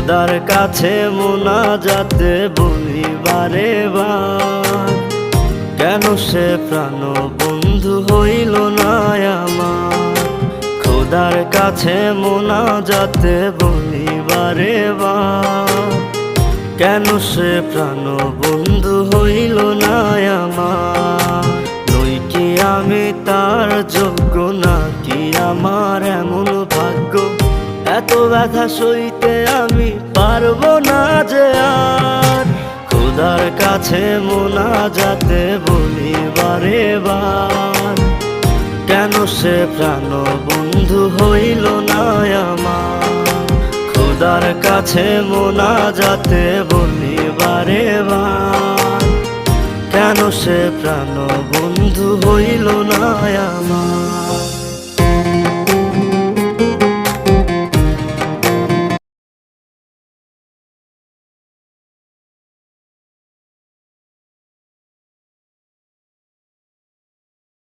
খোদার কাছে মোনাজাতে বলি বারে বার, কেন সে প্রাণ বন্ধু হইল না আমার। খোদার কাছে মোনাজাতে বলি বারে বার, কেন সে প্রাণ বন্ধু হইল না আমার। নই কি আমি তার যোগ্য, নাকি আমার এমন ভাগ্য, এত ব্যথা সইতে আমি পারবো না যে আর। খোদার কাছে মোনাজাতে বলি বারে বার, কেন সে প্রাণ বন্ধু হইল না আমার। খোদার কাছে মোনাজাতে বলি বারে বার, কেন সে প্রাণ বন্ধু হইল না আমার।